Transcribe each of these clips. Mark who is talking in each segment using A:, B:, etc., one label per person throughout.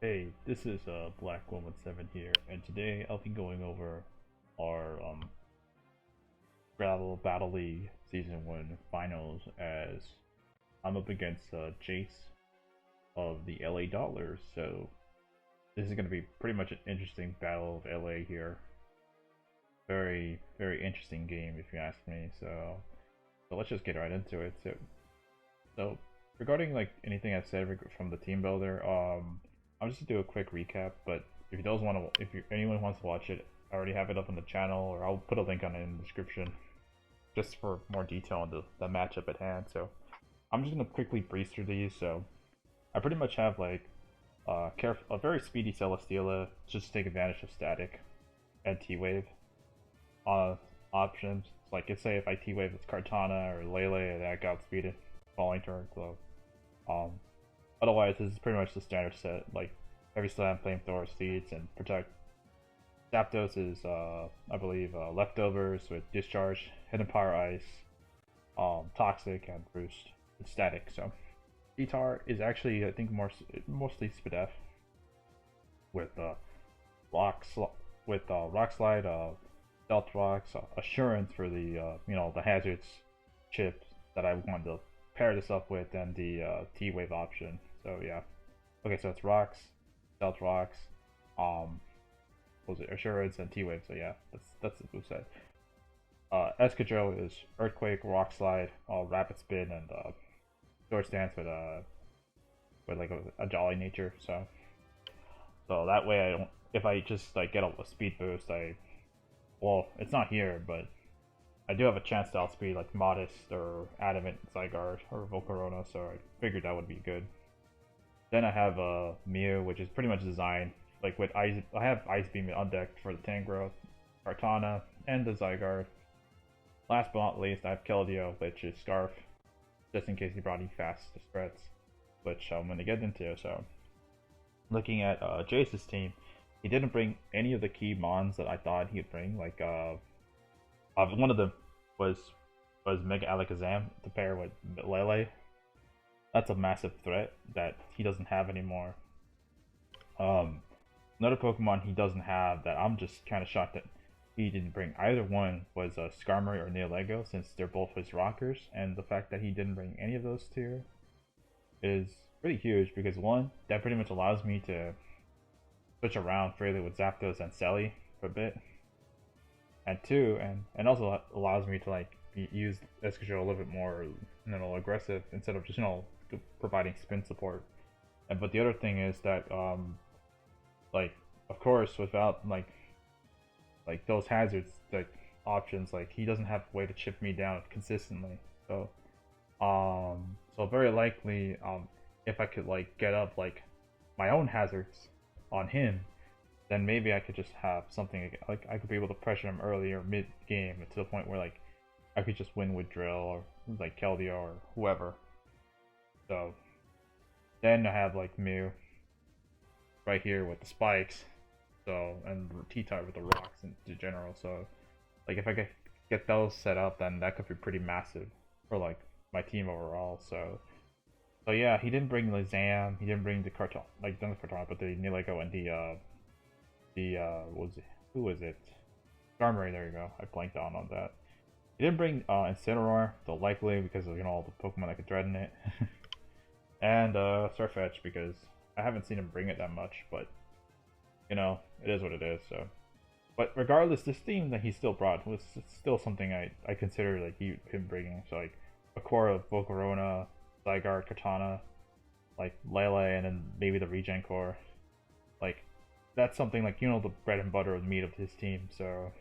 A: Hey, this is Black Woman 7 here, and today I'll be going over our Scrabble Battle League Season 1 finals as I'm up against Jace of the LA Dottlers, so this is going to be pretty much an interesting battle of LA here. Very, very interesting game if you ask me, so let's just get right into it. So regarding like anything I've said from the team builder, I'll just do a quick recap. But if you does want to, anyone wants to watch it, I already have it up on the channel, or I'll put a link on it in the description, just for more detail on the matchup at hand. So I'm just gonna quickly breeze through these. So I pretty much have like a very speedy Celesteela just to take advantage of static and T-Wave options. Like, let's say if I T-Wave with Kartana or Lele, that got speeded falling turn. So um, otherwise, this is pretty much the standard set. Like, every slam, flamethrower, seeds, and protect. Zapdos is, I believe, leftovers with discharge, hidden power ice, toxic, and boost. It's static. So Guitar is actually, I think, mostly Spadef with rock slide, stealth rocks, assurance for the the hazards chips that I wanted to pair this up with, and the T-Wave option. So yeah. Okay, so it's rocks, stealth rocks, what was it, assurance, and T-Wave. So yeah, that's the move set. Excadrill is earthquake, rock slide, rapid spin, and sword stance with like a jolly nature. So that way I don't, if I just like get a speed boost, well, it's not here, but I do have a chance to outspeed like Modest or Adamant Zygarde or Volcarona, so I figured that would be good. Then I have Mew, which is pretty much designed like with Ice. I have Ice Beam on deck for the Tangrowth, Kartana, and the Zygarde. Last but not least, I have Keldeo, which is Scarf, just in case he brought any fast threats, which I'm gonna get into. So, looking at Jace's team, he didn't bring any of the key mons that I thought he'd bring. Like one of them was Mega Alakazam to pair with Lele. That's a massive threat that he doesn't have anymore. Another Pokemon he doesn't have that I'm just kind of shocked that he didn't bring either one was Skarmory or Neolego, since they're both his rockers, and the fact that he didn't bring any of those two is pretty huge, because one, that pretty much allows me to switch around freely with Zapdos and Selly for a bit, and two, and also allows me to like use Excadrill a little bit more aggressive instead of just providing spin support. And but the other thing is that like, of course, without like those hazards, like options, like he doesn't have a way to chip me down consistently. So very likely if I could like get up like my own hazards on him, then maybe I could just have something like I could be able to pressure him early or mid game to the point where like I could just win with Drill or like Keldeo or whoever. So then I have like Mew right here with the spikes, so, and T-Type with the rocks in general. So like if I could get those set up, then that could be pretty massive for like my team overall. So yeah, he didn't bring Lizam, he didn't bring the Kartana, like not the Kartana, but the Nilego and what was it? Who was it? Skarmory, there you go. I blanked out on that. He didn't bring Incineroar, so likely because of all the Pokemon that could threaten it. And Starfetch, because I haven't seen him bring it that much, but it is what it is. So, but regardless, this theme that he still brought was still something I consider like him bringing. So like a core of Volcarona, Zygarde, Katana, like Lele, and then maybe the Regen core. Like that's something like the bread and butter of the meat of his team. So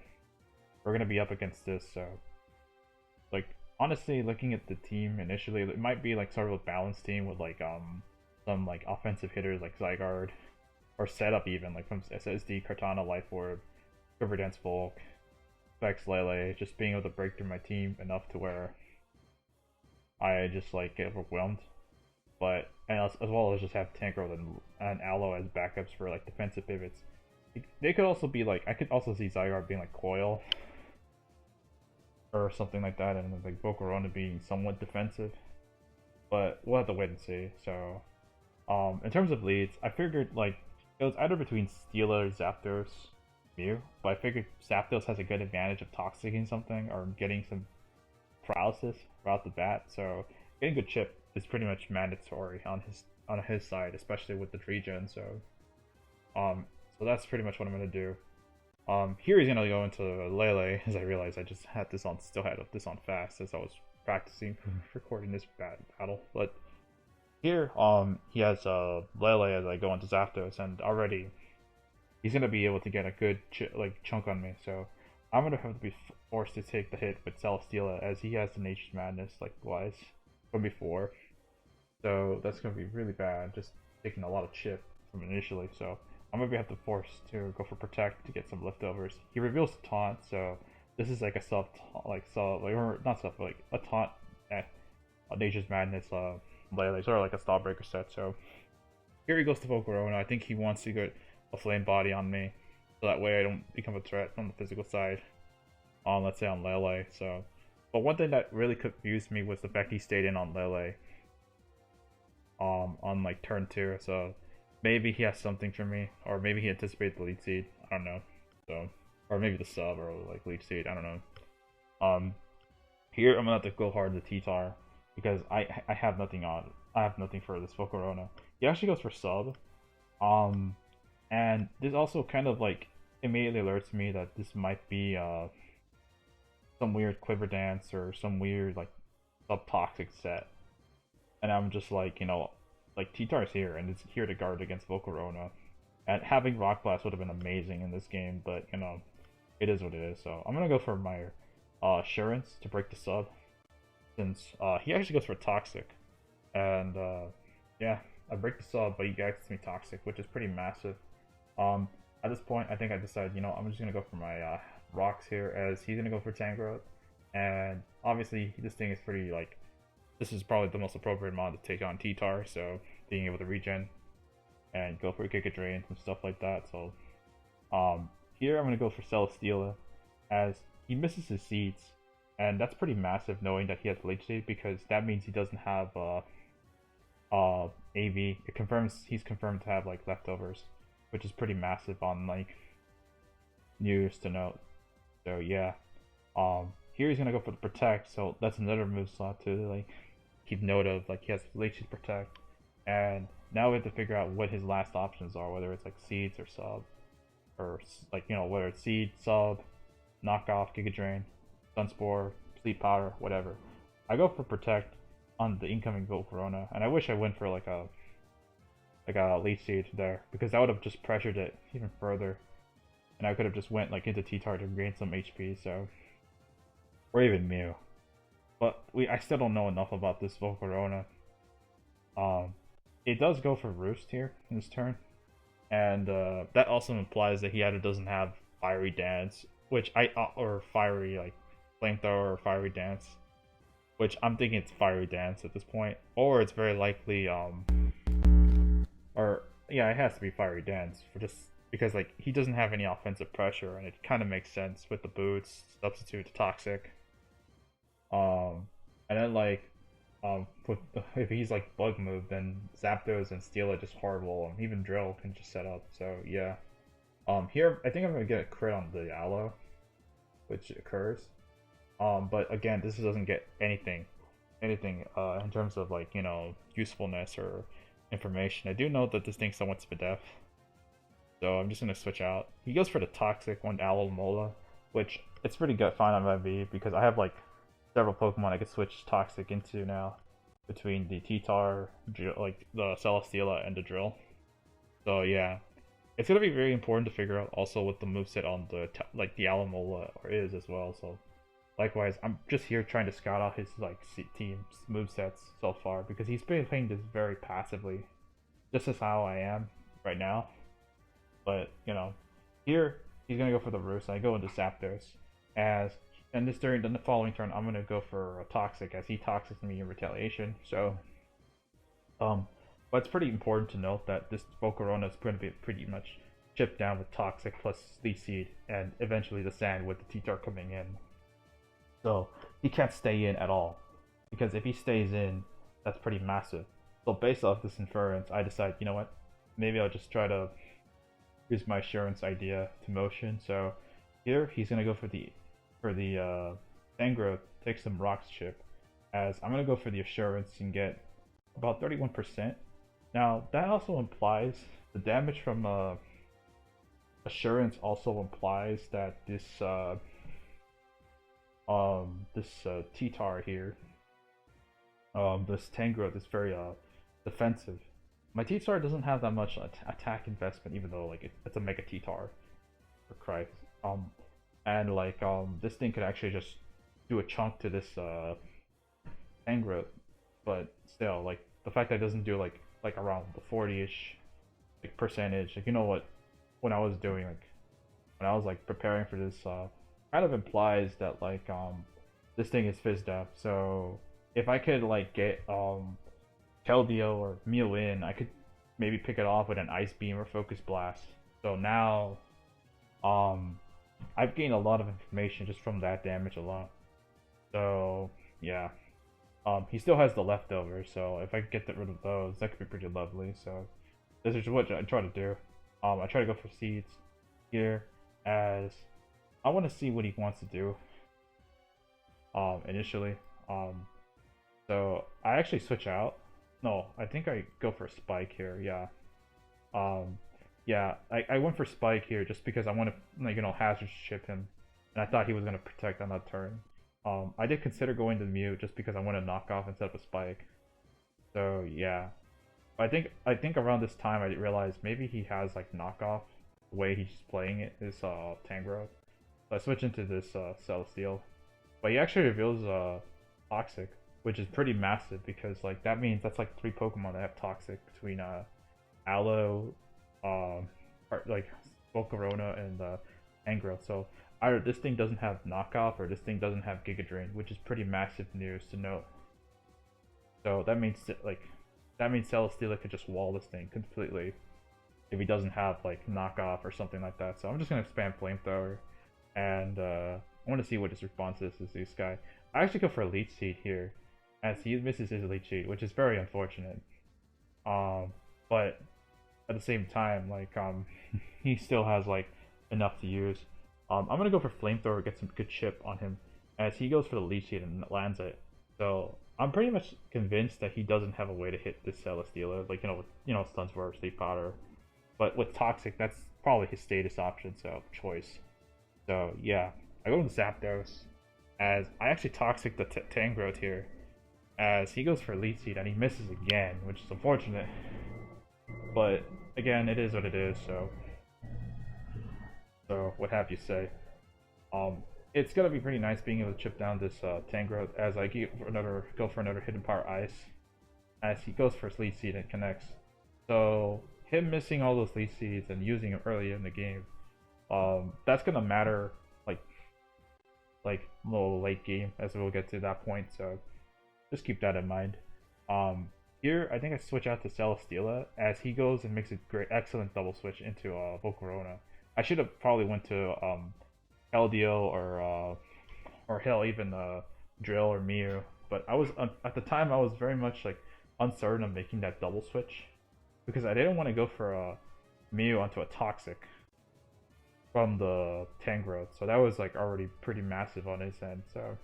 A: we're gonna be up against this. So like honestly, looking at the team initially, it might be like sort of a balanced team with like some like offensive hitters like Zygarde, or setup even like from SSD, Kartana, Life Orb, River Dance Volk, Vex Lele, just being able to break through my team enough to where I just like get overwhelmed. But and as well as just have Tangrowth and Alo as backups for like defensive pivots. They could also be like, I could also see Zygarde being like Coil or something like that, and like Volcarona being somewhat defensive. But we'll have to wait and see. So in terms of leads, I figured like It was either between Steelers, Zapdos, Mew, but I figured Zapdos has a good advantage of toxicing something or getting some paralysis right off the bat. So getting a chip is pretty much mandatory on his side, especially with the Regen. Um, so that's pretty much what I'm gonna do. Here he's gonna go into Lele, as I realized I just had this on, still had this on fast as I was practicing recording this battle. But here, he has Lele as I go into Zapdos, and already he's gonna be able to get a good chunk on me. So I'm gonna have to be forced to take the hit with Celesteela as he has the Nature's Madness like wise from before. So that's gonna be really bad, just taking a lot of chip from initially. So I'm gonna have to force to go for Protect to get some leftovers. He reveals the taunt, so this is like a or not self, like a taunt at Nature's Madness Lele, sort of like a Starbreaker set. So here he goes to Volcarona. I think he wants to get a Flame Body on me, so that way I don't become a threat on the physical side. Let's say on Lele. So, but one thing that really confused me was the fact he stayed in on Lele. On like turn 2. So maybe he has something for me, or maybe he anticipated the lead seed. I don't know. So, or maybe the sub or like lead seed. I don't know. Here I'm gonna have to go hard to T-Tar because I have nothing on. I have nothing for this Volcarona. He actually goes for sub. And this also kind of like immediately alerts me that this might be some weird Quiver Dance or some weird like sub toxic set. And I'm just like, like T-Tar's here and it's here to guard against Volcarona. And having Rock Blast would have been amazing in this game, but it is what it is. So I'm gonna go for my Assurance to break the sub, since he actually goes for Toxic. And yeah, I break the sub, but he gets me Toxic, which is pretty massive. At this point, I think I decided, I'm just gonna go for my rocks here, as he's gonna go for Tangrowth, and obviously this thing is pretty like, this is probably the most appropriate mod to take on T-Tar, so being able to regen and go for Giga Drain and stuff like that. So here I'm gonna go for Celesteela, as he misses his seeds, and that's pretty massive knowing that he has Leech Seed, because that means he doesn't have AV. It confirms he's confirmed to have like leftovers, which is pretty massive on like news to note. So yeah, here he's gonna go for the Protect, so that's another move slot to like keep note of. Like he has Leech Seed, Protect, and now we have to figure out what his last options are, whether it's like seeds or sub, or like whether it's seed, sub, knockoff, Giga Drain, Sunspore, Sleep Powder, whatever. I go for Protect on the incoming Volcarona, and I wish I went for like a Leech Seed there, because that would have just pressured it even further, and I could have just went like into T-Tar to gain some HP. So, or even Mew, but I still don't know enough about this Volcarona. It does go for Roost here in this turn, and that also implies that he either doesn't have Fiery Dance, which or Fiery like Flamethrower or Fiery Dance, which I'm thinking it's Fiery Dance at this point, or it's very likely or yeah, it has to be Fiery Dance for just because like he doesn't have any offensive pressure, and it kind of makes sense with the boots substitute to Toxic. And then like if he's like Bug Move, then Zapdos and Steel are just horrible. Even Drill can just set up. So yeah, here I think I'm gonna get a crit on the Alo, which occurs. But again, this doesn't get anything in terms of like usefulness or information. I do know that this thing's somewhat Spadef, so I'm just gonna switch out. He goes for the Toxic one, Alola Mola, which it's pretty good fine on my V, because I have like several Pokemon I could switch Toxic into now between the T-Tar, like the Celesteela, and the Drill. So yeah, it's gonna be very important to figure out also what the moveset on the the Alomola is as well. So likewise, I'm just here trying to scout out his like team's movesets so far, because he's been playing this very passively, just as how I am right now. But here he's gonna go for the Roost. I go into Zapdos, and this during the following turn I'm gonna go for a Toxic, as he toxics me in retaliation. So but it's pretty important to note that this Volcarona is going to be pretty much chipped down with Toxic plus Leech Seed, and eventually the Sand with the T-Tar coming in. So he can't stay in at all, because if he stays in, that's pretty massive. So based off this inference, I decide, what, maybe I'll just try to here's my assurance idea to motion. So here he's gonna go for the Tangrowth, take some rocks chip, as I'm gonna go for the assurance and get about 31%. Now that also implies the damage from assurance also implies that this T-Tar here, this Tangrowth is very defensive. My T-Tar doesn't have that much attack investment, even though like it's a Mega T-Tar, for Christ. And like this thing could actually just do a chunk to this Tangrowth, but still, like the fact that it doesn't do like around the 40ish like percentage, like you know what, when I was doing like when I was like preparing for this, kind of implies that like this thing is fizzed up. So if I could like get Keldeo or Mew in, I could maybe pick it off with an Ice Beam or Focus Blast. So now I've gained a lot of information just from that damage alone. So yeah, he still has the leftovers, so if I could get rid of those, that could be pretty lovely. So this is what I try to do. I try to go for seeds here, as I want to see what he wants to do initially. So I actually switch out. No, I think I go for a Spike here. Yeah. Yeah, I went for Spike here just because I want to, like, you know, hazard chip him, and I thought he was gonna protect on that turn. I did consider going to Mew just because I want to knock off instead of a Spike. So yeah, I think around this time I realized maybe he has like knockoff. The way he's playing it is Tangrowth. So I switch into this Celesteal, but he actually reveals Toxic, which is pretty massive because like that means that's like 3 Pokemon that have Toxic between Alo, like Volcarona and Tangrowth. So either this thing doesn't have knockoff or this thing doesn't have Giga Drain, which is pretty massive news to note. So that means Celesteela could just wall this thing completely if he doesn't have like knockoff or something like that. So I'm just gonna spam Flamethrower, and I want to see what his response is to this guy. I actually go for a Leech Seed here, as he misses his Leech Seed, which is very unfortunate. But at the same time, like he still has like enough to use. I'm gonna go for Flamethrower, get some good chip on him, as he goes for the Leech Seed and lands it. So I'm pretty much convinced that he doesn't have a way to hit this Celesteela, like Stun Spore, Sleep Powder. But with Toxic, that's probably his status option, so choice. So yeah, I go with Zapdos, as I actually Toxic the Tangrowth here, as he goes for Leech Seed and he misses again, which is unfortunate. But again, it is what it is. So what have you say? It's gonna be pretty nice being able to chip down this Tangrowth, as I go for another Hidden Power Ice, as he goes for his Leech Seed and connects. So him missing all those Leech Seeds and using them early in the game, that's gonna matter like a little late game, as we'll get to that point. So just keep that in mind. Here I think I switch out to Celesteela, as he goes and makes a excellent double switch into Volcarona. I should have probably went to Keldeo or hell, even Drill or Mew, but I was at the time I was very much like uncertain of making that double switch, because I didn't want to go for a Mew onto a Toxic from the Tangrowth. So that was like already pretty massive on his end. So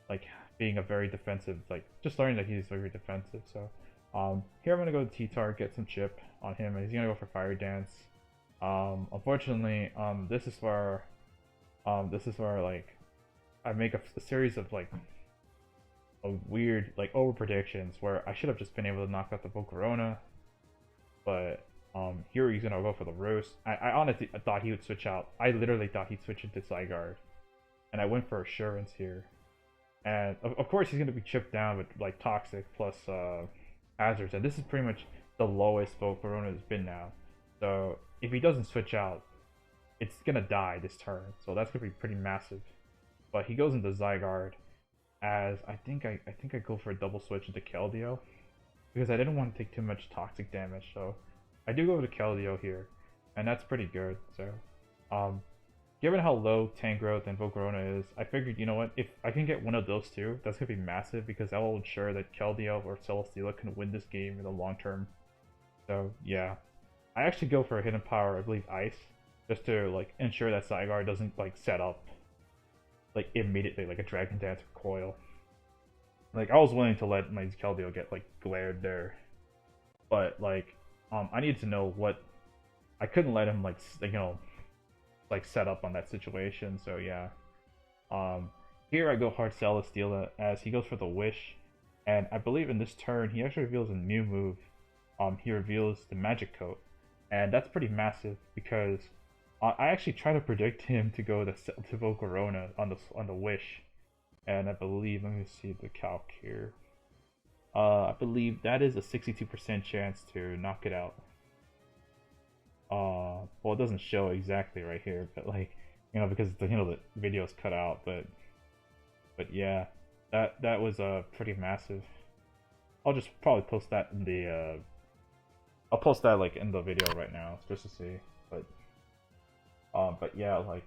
A: like being a very defensive, like just learning that he's very defensive. So here I'm gonna go to T-Tar, get some chip on him, and he's gonna go for Fire Dance. Unfortunately, this is where like I make a series of like a weird like over predictions where I should have just been able to knock out the Volcarona, but here he's gonna go for the Roast. I honestly thought he would switch out. I literally thought he'd switch into Zygarde, and I went for Assurance here. And of course he's gonna be chipped down with like Toxic plus Hazards, and this is pretty much the lowest Volcarona has been now. So if he doesn't switch out, it's gonna die this turn. So that's gonna be pretty massive. But he goes into Zygarde, as I think I go for a double switch into Keldeo, because I didn't want to take too much toxic damage. So I do go to Keldeo here, and that's pretty good. So given how low Tangrowth and Volcarona is, I figured, you know what, if I can get one of those two, that's gonna be massive, because that will ensure that Keldeo or Celesteela can win this game in the long term. So yeah, I actually go for a hidden power, I believe Ice, just to like ensure that Zygarde doesn't like set up like immediately like a Dragon Dance or Coil. Like I was willing to let my Keldeo get like glared there, but like I needed to know what I couldn't let him like like set up on that situation. So yeah, um here I go hard Celesteela as he goes for the Wish, and I believe in this turn he actually reveals a new move. He reveals the Magic Coat, and that's pretty massive because I actually try to predict him to go to Volcarona on the Wish, and I believe let me see the calc here. I believe that is a 62% chance to knock it out. Well, it doesn't show exactly right here, but like because the video's cut out, but yeah, that was pretty massive. I'll just probably post that in the I'll post that like in the video right now just to see, but yeah, like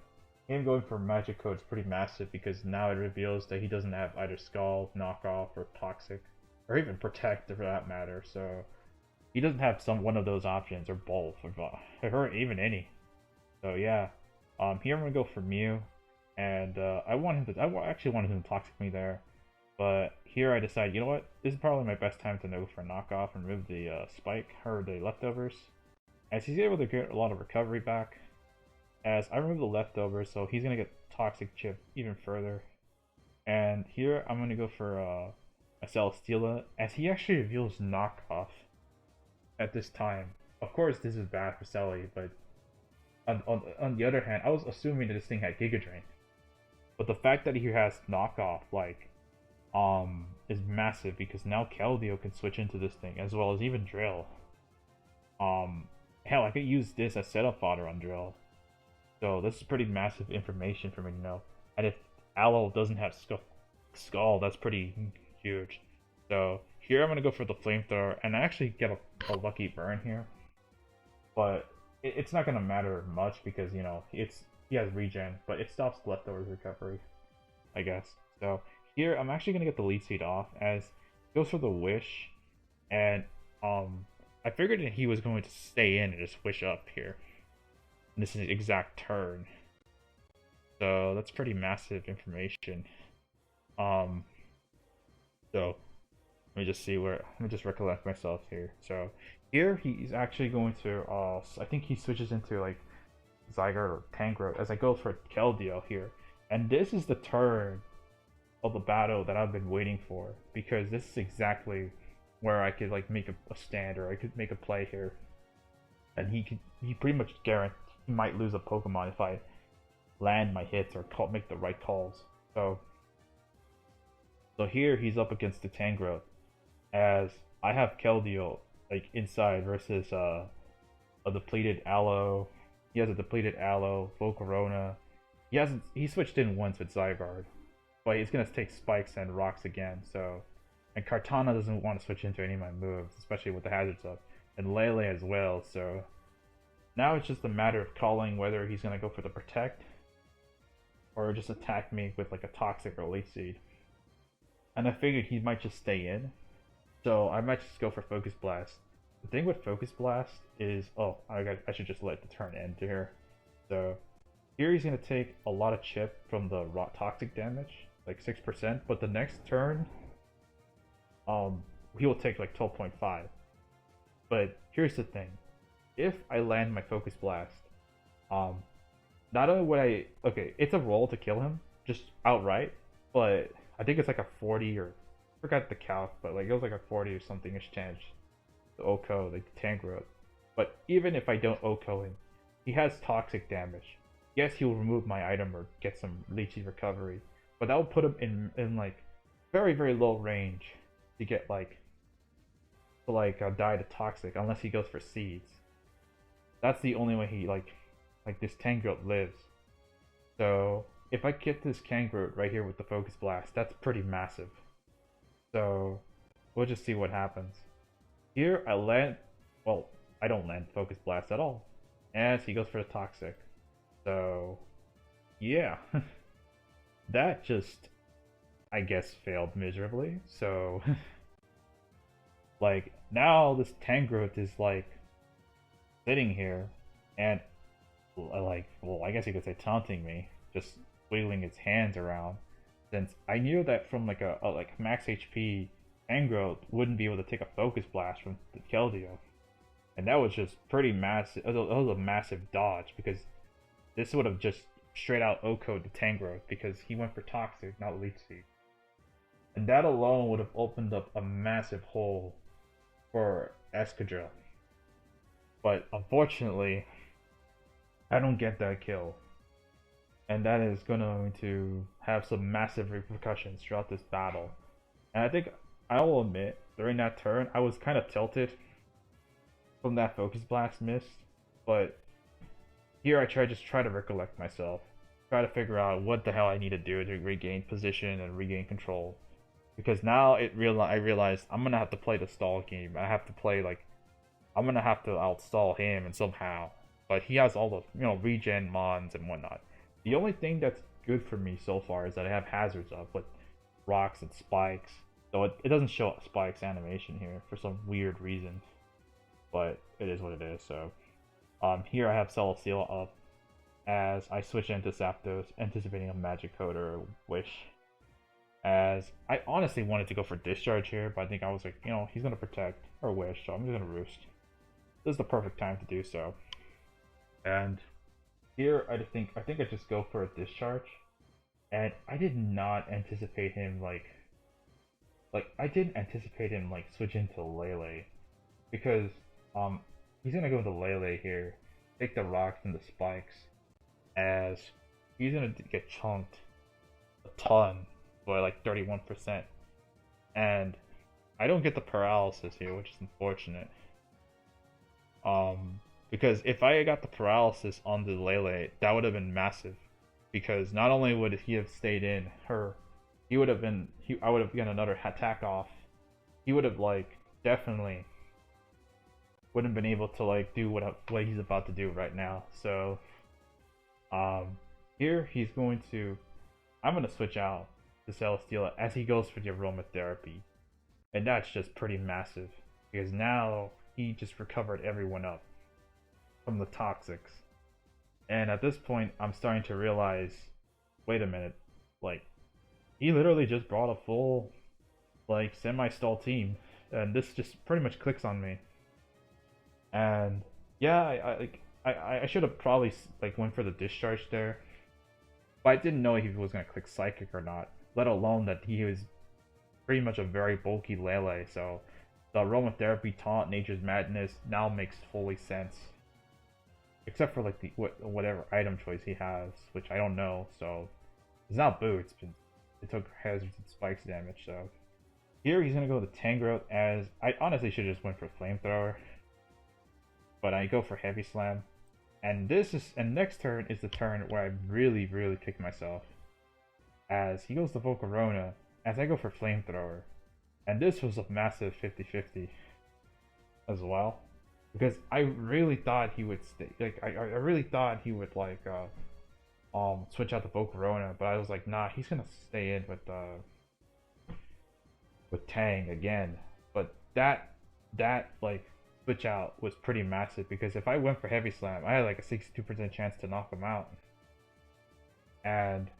A: him going for Magic Code is pretty massive because now it reveals that he doesn't have either Skull, Knockoff, or Toxic, or even Protect for that matter. So he doesn't have one of those options or both, or even any. So yeah, here I'm gonna go for Mew, and I actually wanted him to Toxic me there, but here I decide, you know what, this is probably my best time to go for Knockoff and remove the Spike or the Leftovers, as he's able to get a lot of recovery back. As I remove the Leftovers, so he's gonna get Toxic Chip even further. And here I'm gonna go for a Celesteela, as he actually reveals Knockoff at this time. Of course, this is bad for Celi, but on the other hand, I was assuming that this thing had Giga Drain. But the fact that he has Knockoff, like, is massive because now Keldeo can switch into this thing, as well as even Drill. Hell, I could use this as setup fodder on Drill. So this is pretty massive information for me to know. And if Alo doesn't have Skull, that's pretty huge. So here I'm going to go for the Flamethrower, and I actually get a lucky burn here. But it's not going to matter much because, he has Regen, but it stops Leftovers recovery, I guess. So here I'm actually going to get the Lead Seed off, as he goes for the Wish, and I figured that he was going to stay in and just Wish up here. And this is the exact turn. So that's pretty massive information. So let me just see let me just recollect myself here. So here he's actually going to I think he switches into like Zygarde or Tangrowth as I go for Keldeo here. And this is the turn of the battle that I've been waiting for, because this is exactly where I could like make a stand, or I could make a play here. And he pretty much guaranteed he might lose a Pokemon if I land my hits or make the right calls. So here he's up against the Tangrowth, as I have Keldeo like inside versus a depleted Alo. He has a depleted Alo, Volcarona. He switched in once with Zygarde, but he's gonna take Spikes and Rocks again. So, and Kartana doesn't want to switch into any of my moves, especially with the hazards up, and Lele as well. So now it's just a matter of calling whether he's gonna go for the Protect or just attack me with like a Toxic or Leech Seed. And I figured he might just stay in, so I might just go for Focus Blast. The thing with Focus Blast is, I should just let the turn end here. So here he's gonna take a lot of chip from the Toxic damage, like 6%, but the next turn, he will take like 12.5. But here's the thing: if I land my Focus Blast, not only would it's a roll to kill him just outright, but I think it's like a 40 or I forgot the calc, but like it was like a 40 or something-ish chance to OHKO like the Tangrowth. But even if I don't OHKO him, he has Toxic damage. Yes, he will remove my item or get some Leechy recovery, but that will put him in like very, very low range to get like die to Toxic, unless he goes for Seeds. That's the only way he like this Tangrowth lives. So if I get this Tangrowth right here with the Focus Blast, that's pretty massive. So we'll just see what happens. Here I land, well, I don't land Focus Blast at all, as he goes for the Toxic. So yeah, that just, I guess, failed miserably. So like now this Tangrowth is like sitting here and like, well, I guess you could say taunting me, just wiggling its hands around, since I knew that from like a like max HP Tangrowth wouldn't be able to take a focus blast from the Keldeo, and that was just pretty massive. That was a massive dodge because this would have just straight out OHKO'd the Tangrowth because he went for Toxic, not Leech Seed, and that alone would have opened up a massive hole for Excadrill. But unfortunately, I don't get that kill. And that is going to have some massive repercussions throughout this battle. And I think I will admit, during that turn, I was kind of tilted from that Focus Blast miss. But here I try to recollect myself. Try to figure out what the hell I need to do to regain position and regain control. Because now I realized I'm going to have to play the stall game. I have to play like, I'm going to have to outstall him and somehow. But he has all the, regen mons and whatnot. The only thing that's good for me so far is that I have hazards up with rocks and spikes. So it doesn't show spikes animation here for some weird reason. But it is what it is, so. Here I have Celesteela up as I switch into Zapdos, anticipating a Magic Code or a Wish. As I honestly wanted to go for Discharge here, but I think I was like, he's going to Protect or Wish, so I'm just going to Roost. This is the perfect time to do so. And here I think I just go for a Discharge. And I did not anticipate him like I didn't anticipate him like switch into Lele. Because he's gonna go into Lele here, take the rocks and the spikes, as he's gonna get chunked a ton by like 31%. And I don't get the paralysis here, which is unfortunate. Because if I got the paralysis on the Lele, that would have been massive. Because not only would he have stayed in her, I would have gotten another attack off. He would have like definitely wouldn't been able to like do what he's about to do right now. So here he's going to, I'm gonna switch out to Celesteela as he goes for the aromatherapy, and that's just pretty massive because now he just recovered everyone up from the toxics. And at this point, I'm starting to realize, wait a minute, like, he literally just brought a full, like, semi-stall team, and this just pretty much clicks on me. And yeah, I should have probably like went for the Discharge there, but I didn't know if he was gonna click Psychic or not. Let alone that he was pretty much a very bulky Lele, so the aromatherapy taunt Nature's Madness now makes fully sense. Except for like the whatever item choice he has, which I don't know. So it's not boots, but it took hazards and spikes damage. So here he's gonna go with the Tangrowth, as I honestly should have just went for Flamethrower, but I go for Heavy Slam. And next turn is the turn where I really kick myself, as he goes to Volcarona, as I go for Flamethrower, and this was a massive 50-50 as well. Because I really thought he would stay. Like I really thought he would like switch out the Volcarona, but I was like, nah, he's gonna stay in with Tang again. But that like switch out was pretty massive, because if I went for Heavy Slam, I had like a 62% chance to knock him out. And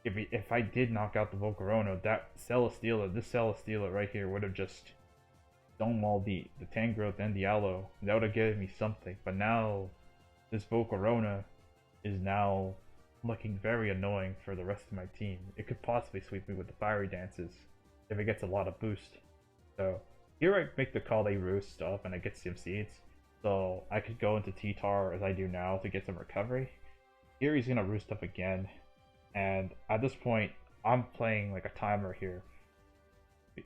A: if I did knock out the Volcarona, this Celesteela right here would have just stonewalled the Tangrowth and the Alo. That would have given me something. But now this Volcarona is now looking very annoying for the rest of my team. It could possibly sweep me with the Fiery Dances if it gets a lot of boost. So here I make the call they roost up and I get some seeds. So I could go into T-Tar as I do now to get some recovery. Here he's gonna roost up again. And at this point, I'm playing like a timer here.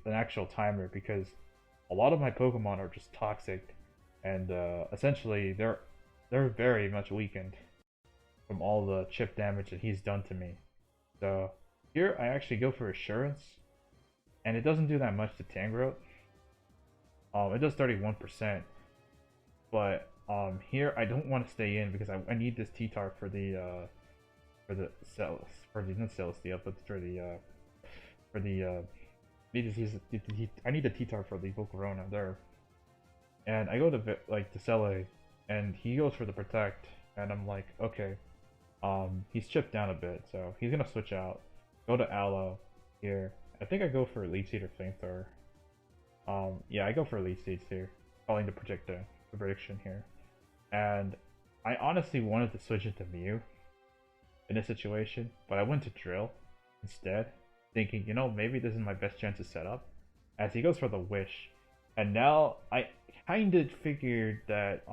A: An actual timer, because a lot of my Pokemon are just toxic, and essentially they're very much weakened from all the chip damage that he's done to me. So here I actually go for Assurance, and it doesn't do that much to Tangrowth. It does 31%, but here I don't want to stay in because I need this T-Tar for the not Celesteela, but I need a T-Tar for the Volcarona there. And I go to Cele and he goes for the protect, and I'm like, okay, he's chipped down a bit, so he's gonna switch out, go to Alo here. I think I go for Lead Seed or Flamethrower. Yeah, I go for Lead Seeds here, calling the prediction here. And I honestly wanted to switch into Mew in this situation, but I went to Drill instead, thinking, maybe this is my best chance to set up. As he goes for the Wish, and now I kind of figured that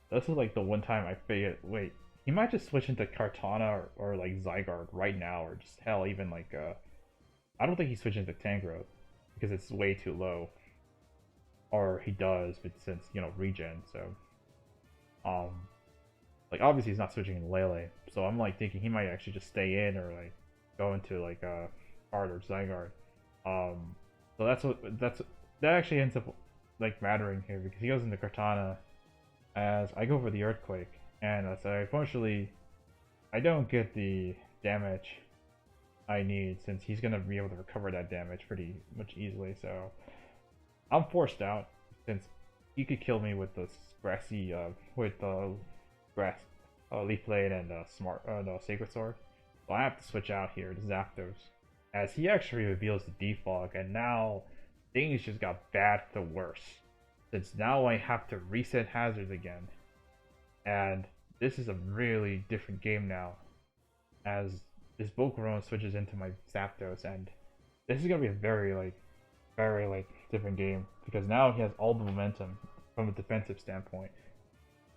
A: this is like the one time I figured, wait, he might just switch into Kartana or like Zygarde right now, or just hell, even like I don't think he's switching to Tangrowth because it's way too low, or he does, but since Regen, so um like obviously he's not switching in Lele, so I'm like thinking he might actually just stay in or like go into like Kart or Zygarde. So that actually ends up like mattering here because he goes into Cortana as I go for the Earthquake, and so unfortunately I don't get the damage I need since he's gonna be able to recover that damage pretty much easily. So I'm forced out since he could kill me with the grassy with the grass Leaf Blade and no Sacred Sword. So I have to switch out here to Zapdos as he actually reveals the defog, and now things just got bad to worse since now I have to reset hazards again, and this is a really different game now as this Volcarona switches into my Zapdos, and this is gonna be a very different game because now he has all the momentum from a defensive standpoint.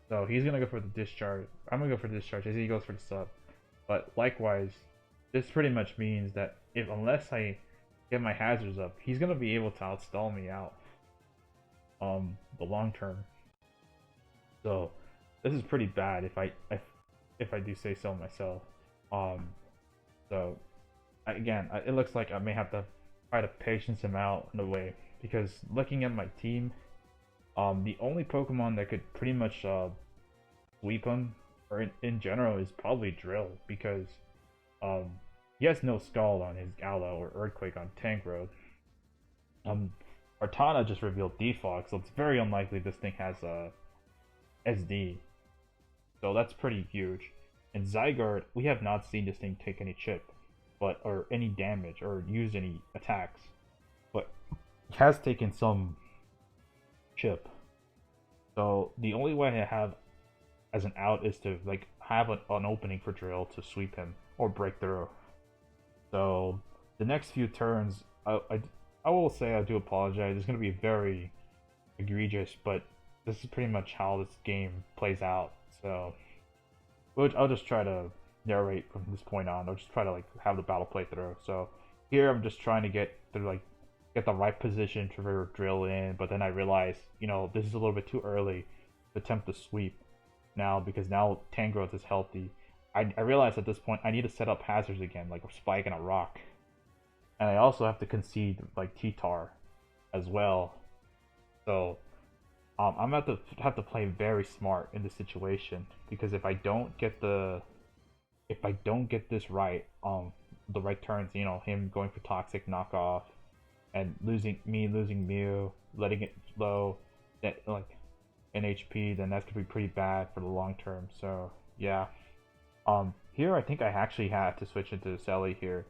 A: So he's gonna go for the discharge. I'm gonna go for the discharge as he goes for the sub. But likewise, this pretty much means that unless I get my hazards up, he's gonna be able to outstall me out the long term. So this is pretty bad if I do say so myself. So again, it looks like I may have to try to patience him out in a way because looking at my team, the only Pokemon that could pretty much sweep him, or in general, is probably Drill because he has no Scald on his Aloe or Earthquake on Tangrowth. Artana just revealed Defog, so it's very unlikely this thing has SD. So that's pretty huge. And Zygarde, we have not seen this thing take any chip, or any damage, or use any attacks, but it has taken some chip. So the only way I have as an out is to like have an opening for Drill to sweep him or break through. So the next few turns, I will say I do apologize. It's going to be very egregious, but this is pretty much how this game plays out. So I'll just try to narrate from this point on. I'll just try to like have the battle play through. So here I'm just trying to get the right position to Drill in, but then I realize, this is a little bit too early to attempt to sweep now because now Tangrowth is healthy. I realize at this point I need to set up hazards again, like a spike and a rock. And I also have to concede like T-Tar as well. So I'm going to have to play very smart in this situation because if I don't get this right, the right turns, him going for toxic knockoff and losing Mew, letting it low, like in HP, then that's gonna be pretty bad for the long term. So yeah, here I think I actually had to switch into Selly here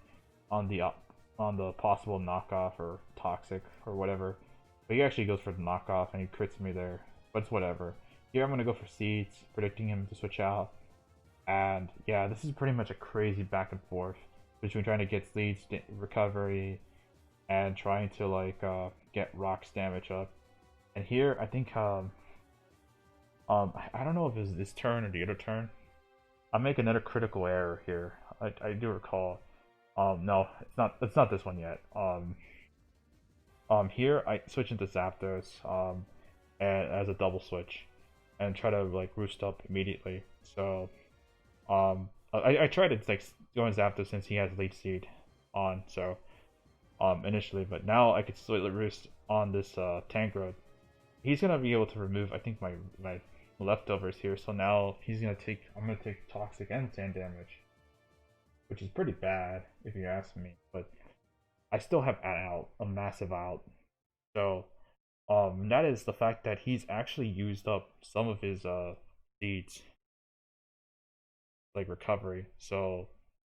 A: on the possible knockoff or toxic or whatever. But he actually goes for the knockoff and he crits me there. But it's whatever. Here I'm gonna go for Seeds, predicting him to switch out. And yeah, this is pretty much a crazy back and forth between trying to get Seeds recovery and trying to like get Rock's damage up. And here I think I don't know if it's this turn or the other turn. I make another critical error here. I do recall. No, it's not this one yet. Here I switch into Zapdos, and as a double switch, and try to like roost up immediately. So, I try to like go in Zapdos since he has Leech Seed on. So, initially, but now I could slightly roost on this Tangrowth. He's gonna be able to remove, I think, my leftovers here. So now I'm gonna take toxic and sand damage, which is pretty bad if you ask me. But I still have a massive out. So That is the fact that he's actually used up some of his seeds, like recovery. So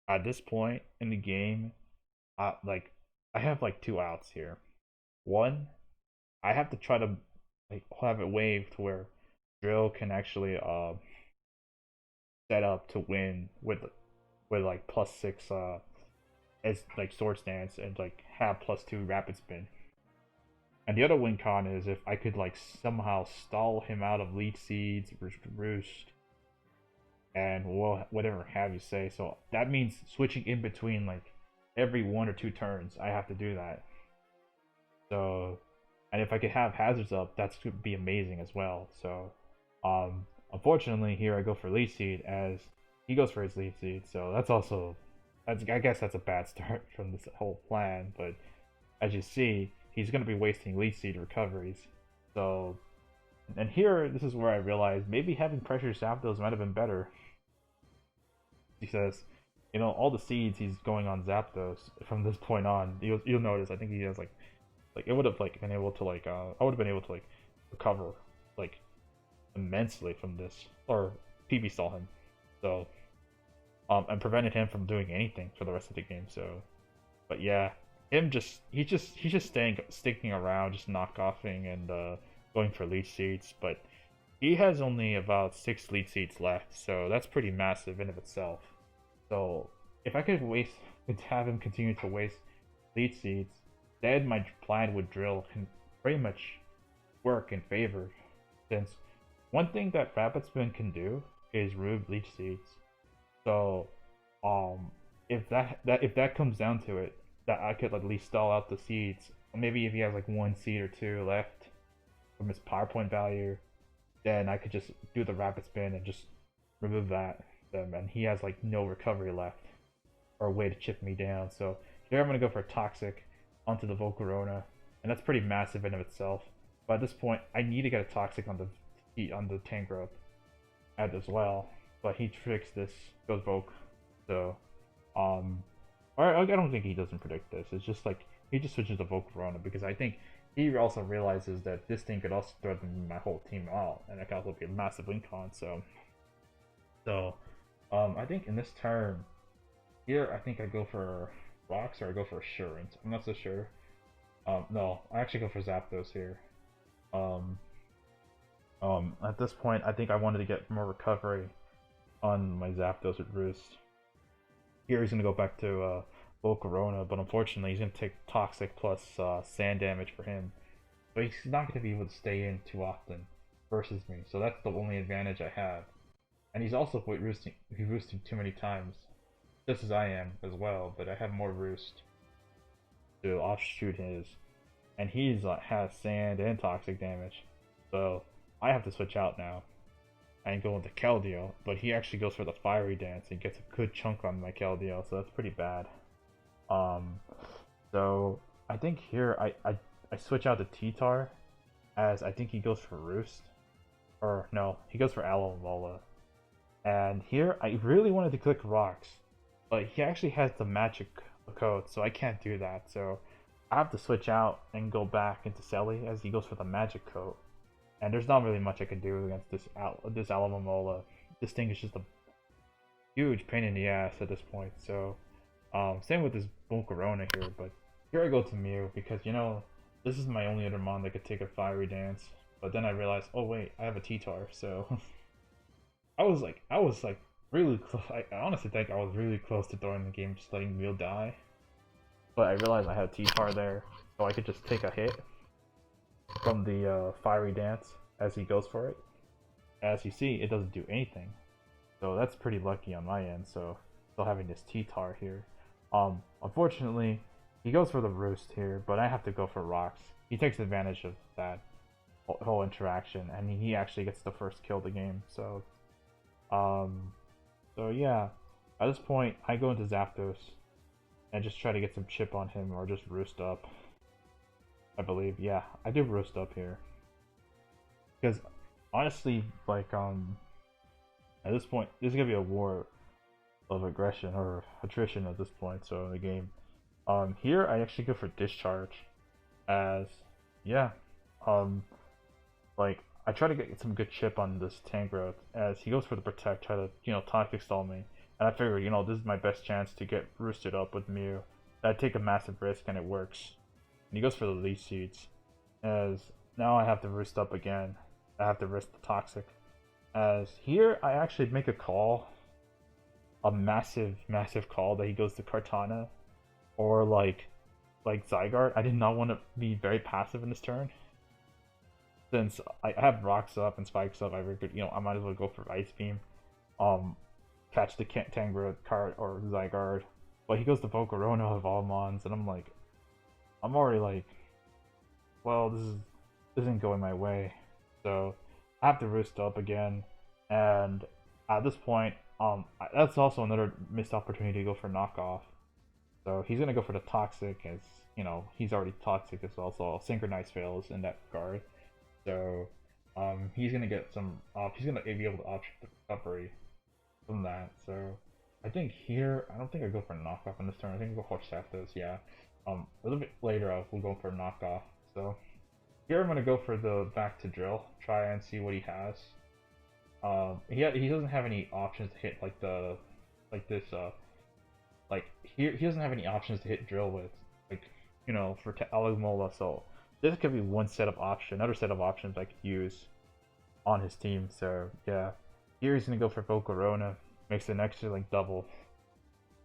A: at this point in the game, like I have like two outs here. One, I have to try to like have it wave to where Drill can actually set up to win with like +6 as like sword stance and like have +2 rapid spin. And the other win con is if I could like somehow stall him out of lead seeds, roost, and well, whatever have you say. So that means switching in between like every 1 or 2 turns. I have to do that. So, and if I could have hazards up, that could be amazing as well. So, unfortunately, here I go for lead seed as he goes for his lead seed. So that's also, I guess that's a bad start from this whole plan. But as you see, he's going to be wasting lead seed recoveries. So, and here, this is where I realized maybe having pressure Zapdos might have been better. Because, you know, all the seeds he's going on Zapdos from this point on. You'll notice, I think he has like it would have like been able to like I would have been able to like recover like immensely from this or PB stall him. So and prevented him from doing anything for the rest of the game. So but yeah, him he's just sticking around, just knockoffing and going for lead seeds, but he has only about 6 lead seeds left, so that's pretty massive in of itself. So if I could have him continue to waste lead seeds, then my plan with Drill can pretty much work in favor. Since one thing that Rapid Spin can do is remove leech seeds. So if that comes down to it, that I could at least stall out the seeds. Maybe if he has like 1 seed or 2 left from his PowerPoint value, then I could just do the Rapid Spin and just remove them, and he has like no recovery left or a way to chip me down. So here I'm gonna go for Toxic onto the Volcarona, and that's pretty massive in of itself. But at this point, I need to get a Toxic on the Tangrowth as well. But he tricks this, goes Volc. So, or I don't think he doesn't predict this. It's just like he just switches to Volcarona because I think he also realizes that this thing could also threaten my whole team out, and that could also be a massive win con. So, I think in this turn here, I think I go for Rocks or I go for Assurance. I'm not so sure. No, I actually go for Zapdos here. At this point, I think I wanted to get more recovery on my Zapdos with Roost. Here he's gonna go back to Volcarona, but unfortunately he's gonna take Toxic plus Sand damage for him. But he's not gonna be able to stay in too often versus me, so that's the only advantage I have. And he's also roosting too many times, just as I am as well. But I have more Roost to offshoot his, and he's has Sand and Toxic damage, so I have to switch out now and go into Keldeo. But he actually goes for the Fiery Dance and gets a good chunk on my Keldeo, so that's pretty bad. So I think here I switch out to T-Tar, as I think he goes for Roost, or no, he goes for Alomola. And here I really wanted to click Rocks, but he actually has the Magic code, so I can't do that. So I have to switch out and go back into Selly as he goes for the Magic coat. And there's not really much I can do against this Alomola. This thing is just a huge pain in the ass at this point. So same with this Volcarona here, but here I go to Mew because, you know, this is my only other mon that could take a Fiery Dance. But then I realized, oh wait, I have a T-Tar, so I was like really close. I honestly think I was really close to throwing the game, just letting Mew die. But I realized I had T-Tar there, so I could just take a hit from the Fiery Dance as he goes for it. As you see, it doesn't do anything, so that's pretty lucky on my end. So still having this T-Tar here. Unfortunately, he goes for the Roost here, but I have to go for Rocks. He takes advantage of that whole interaction, and he actually gets the first kill of the game. So, so yeah, at this point, I go into Zapdos and just try to get some chip on him, or just Roost up. I believe, yeah, I do Roost up here because honestly, like, at this point, this is gonna be a war of aggression or attrition at this point. So in the game, here I actually go for Discharge, as yeah, Like I try to get some good chip on this Tangrowth as he goes for the protect, try to toxic stall me, and I figure this is my best chance to get roosted up with Mew. I take a massive risk and it works. And he goes for the leech seeds, as now I have to roost up again. I have to risk the toxic. As here I actually make a call, a massive call that he goes to Kartana or like Zygarde. I did not want to be very passive in this turn. Since I have rocks up and spikes up, I figured, I might as well go for Ice Beam. Catch the Tangrowth, Kart, or Zygarde. But he goes to Volcarona of all mons, and I'm already like, well, this isn't going my way. So I have to roost up again, and at this point, that's also another missed opportunity to go for knockoff. So he's gonna go for the toxic, as he's already toxic as well. So synchronize fails in that regard. So he's gonna get some. He's gonna be able to option the recovery from that. So I think here, I don't think I go for a knockoff in this turn. I think I go for Shaftos. Yeah. A little bit later, we'll go for a knockoff. So here I'm gonna go for the back to drill. Try and see what he has. He doesn't have any options to hit he doesn't have any options to hit drill with, for Alamola. So this could be one set of option, another set of options I could use on his team. So yeah, here he's gonna go for Volcarona, makes an extra double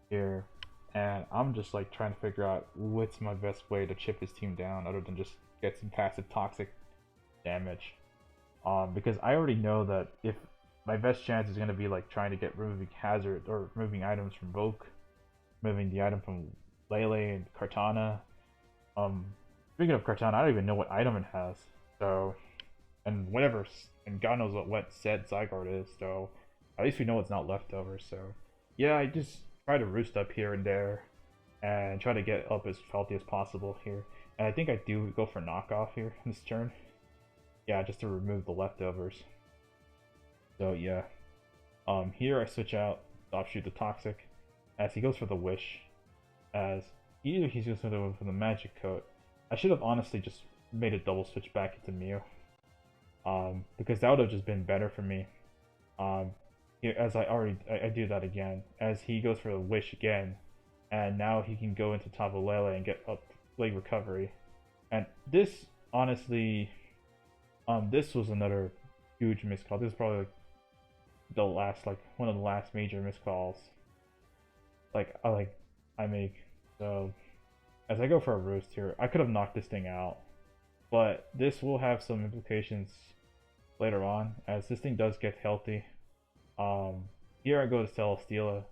A: here, and I'm just trying to figure out what's my best way to chip his team down other than just get some passive toxic damage. Because I already know that if my best chance is gonna be trying to get removing hazard or removing items from Volc, removing the item from Lele and Kartana. Speaking of Kartana, I don't even know what item it has. So, and God knows what set Zygarde is. So, at least we know it's not leftover. So, yeah, I just try to roost up here and there, and try to get up as healthy as possible here. And I think I do go for knockoff here in this turn. Yeah, just to remove the leftovers. So yeah, here I switch out offshoot the toxic, as he goes for the wish, as either he's just going for the magic coat. I should have honestly just made a double switch back into Mew, because that would have just been better for me. Here, as I do that again, as he goes for the wish again, and now he can go into top of Lele and get up leg recovery. And this honestly, this was another huge miscall. This is probably the last, one of the last major miscalls I make. So as I go for a roost here, I could have knocked this thing out, but this will have some implications later on as this thing does get healthy. Here I go to Celesteela,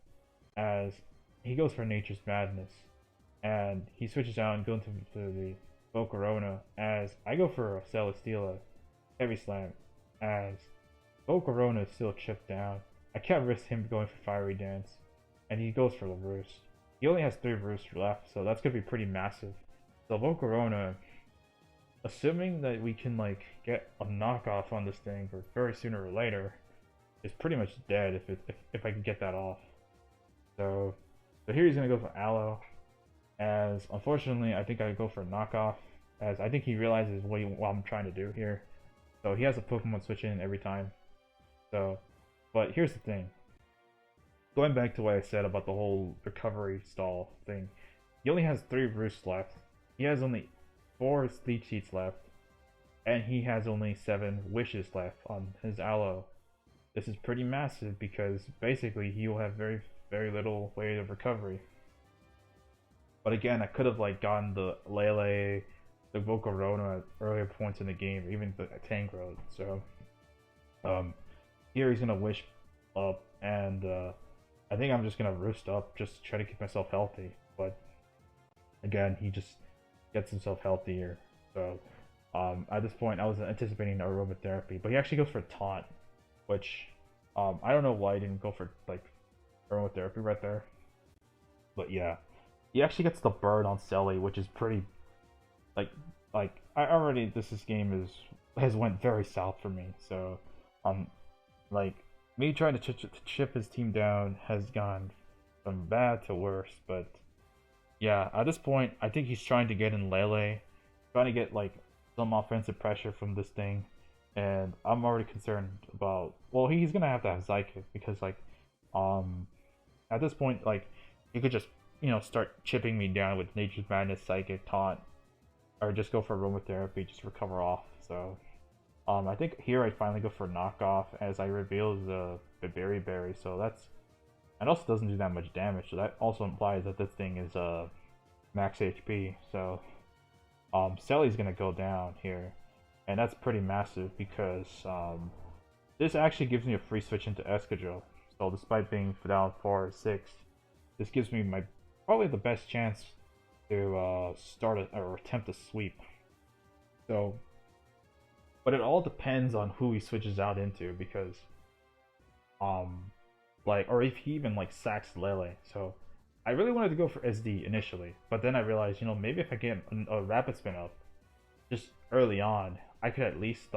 A: as he goes for Nature's Madness, and he switches out and goes to the Volcarona, as I go for a Celesteela Heavy Slam, as Volcarona is still chipped down. I can't risk him going for Fiery Dance, and he goes for the Roost. He only has 3 Roosts left, so that's gonna be pretty massive. So Volcarona, assuming that we can get a knockoff on this thing or very sooner or later, is pretty much dead if I can get that off. So here he's gonna go for Alo, as unfortunately I think I go for a knockoff, as I think he realizes what I'm trying to do here. So he has a Pokemon switch in every time. So, but here's the thing. Going back to what I said about the whole recovery stall thing, he only has 3 Roosts left. He has only 4 Leech Seeds left, and he has only 7 Wishes left on his Alo. This is pretty massive because basically he will have very, very little way of recovery. But again, I could have gotten the Lele, the Volcarona at earlier points in the game, or even the Tangrowth. So here he's gonna wish up, and I think I'm just gonna roost up, just to try to keep myself healthy. But again, he just gets himself healthier. So at this point, I was anticipating aromatherapy, but he actually goes for a taunt, which I don't know why he didn't go for aromatherapy right there. But yeah, he actually gets the bird on Selly, which is pretty I already this game has went very south for me. So me trying to chip his team down has gone from bad to worse. But yeah, at this point I think he's trying to get in Lele, trying to get some offensive pressure from this thing, and I'm already concerned about. Well, he's gonna have to have Psychic because um, at this point, you could just start chipping me down with Nature's Madness, Psychic, Taunt, or just go for Aromatherapy, just recover off. So I think here I'd finally go for knockoff as I reveal the Berry. So it also doesn't do that much damage. So that also implies that this thing is max HP. So Sally's gonna go down here, and that's pretty massive because this actually gives me a free switch into Excadrill. So despite being down 4 or 6, this gives me my probably the best chance to start or attempt a sweep. So, but it all depends on who he switches out into because or if he even sacks Lele. So I really wanted to go for SD initially, but then I realized, maybe if I get a rapid spin up just early on, I could at least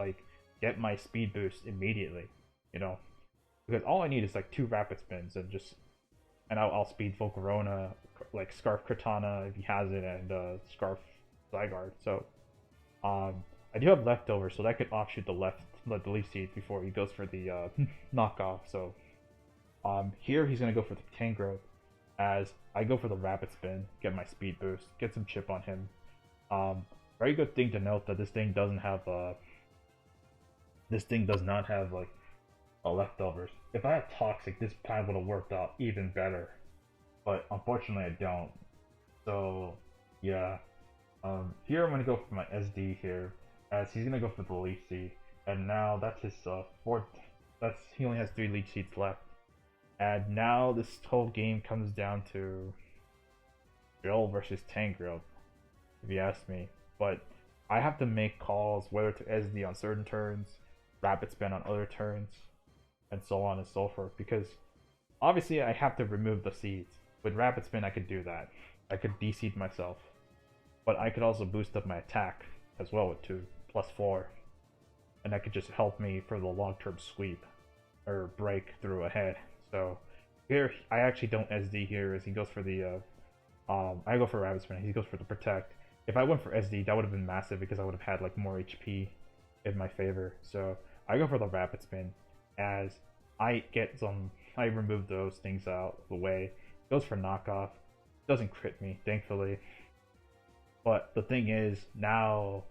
A: get my speed boost immediately, because all I need is 2 rapid spins and I'll speed Volcarona, Scarf Cortana if he has it, and Scarf Zygarde. So I do have leftovers, so that could offshoot the Leaf Seed before he goes for the knockoff. So here he's gonna go for the Tangrowth, as I go for the rapid spin, get my speed boost, get some chip on him. Very good thing to note that this thing doesn't have does not have leftovers. If I had Toxic, this plan would have worked out even better, but unfortunately I don't. So yeah, here I'm gonna go for my SD here, as he's gonna go for the Leaf Seed, and now that's his fourth. He only has 3 Leech Seeds left. And now this whole game comes down to Drill versus Tangrowth, if you ask me. But I have to make calls whether to SD on certain turns, Rapid Spin on other turns, and so on and so forth. Because obviously I have to remove the seeds. With Rapid Spin I could do that. I could de-seed myself. But I could also boost up my attack as well with 2, +4. And that could just help me for the long-term sweep, or breakthrough ahead. So here I actually don't SD here, as he goes for the I go for Rapid Spin, he goes for the Protect. If I went for SD, that would have been massive because I would have had more HP in my favor. So I go for the Rapid Spin, as I remove those things out of the way. Goes for knockoff, doesn't crit me, thankfully. But the thing is, now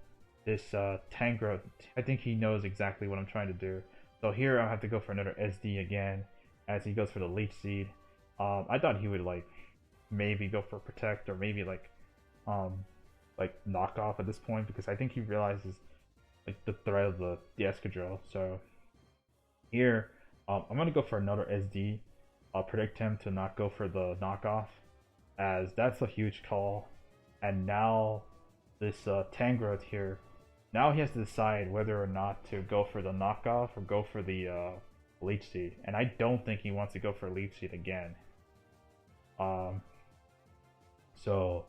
A: this Tangrowth, I think he knows exactly what I'm trying to do. So here I'll have to go for another SD again, as he goes for the Leech Seed. I thought he would maybe go for Protect, or maybe knock off at this point, because I think he realizes the threat of the Excadrill. So here I'm gonna go for another SD. I'll predict him to not go for the knockoff, as that's a huge call. And now this Tangrowth here, now he has to decide whether or not to go for the knockoff or go for the Leech Seed, and I don't think he wants to go for Leech Seed again. So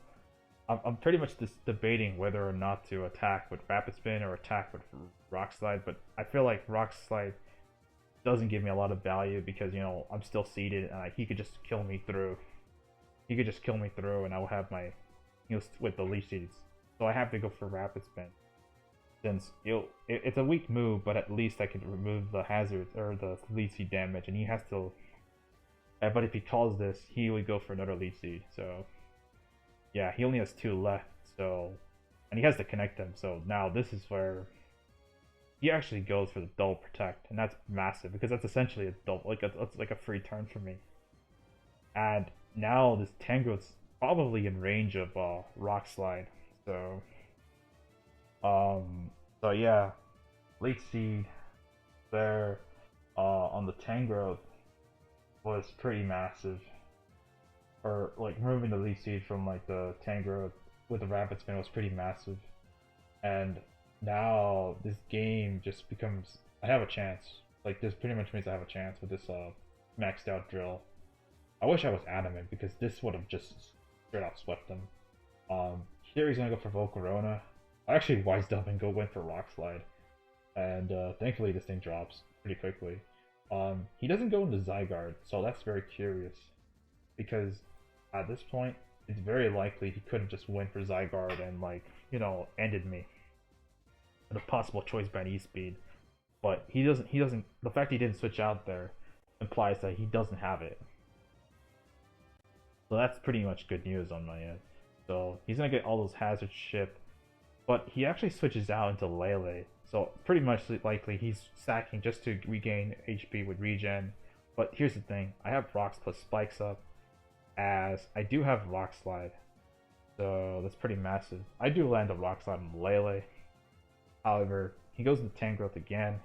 A: I'm pretty much just debating whether or not to attack with Rapid Spin or attack with Rock Slide, but I feel like Rock Slide doesn't give me a lot of value because I'm still seeded, and he could just kill me through. He could just kill me through, and I will have my with the Leech Seeds. So I have to go for Rapid Spin, since it's a weak move, but at least I can remove the hazards or the Leech Seed damage, and he has to. But if he calls this, he would go for another Leech Seed. So yeah, he only has 2 left. So, and he has to connect them. So now this is where he actually goes for the double Protect, and that's massive because that's essentially a double, it's like a free turn for me. And now this Tangrowth's probably in range of Rock Slide. So so yeah, Leech Seed there on the Tangrowth was pretty massive. Or removing the Leech Seed from the Tangrowth with the Rapid Spin was pretty massive. And now this game just becomes, I have a chance. This pretty much means I have a chance with this maxed out drill. I wish I was adamant, because this would have just straight out swept them. Here he's gonna go for Volcarona. I actually wised up and went for Rock Slide, and thankfully this thing drops pretty quickly. He doesn't go into Zygarde, so that's very curious, because at this point it's very likely he could have just went for Zygarde and ended me. the possible choice band E-Speed, but he doesn't. The fact he didn't switch out there implies that he doesn't have it. So that's pretty much good news on my end. So he's gonna get all those hazards shipped, but he actually switches out into Lele. So pretty much likely he's stacking just to regain HP with Regen. But here's the thing, I have Rocks plus Spikes up, as I do have Rock Slide. So that's pretty massive. I do land a Rock Slide on Lele. However, he goes into Tangrowth again,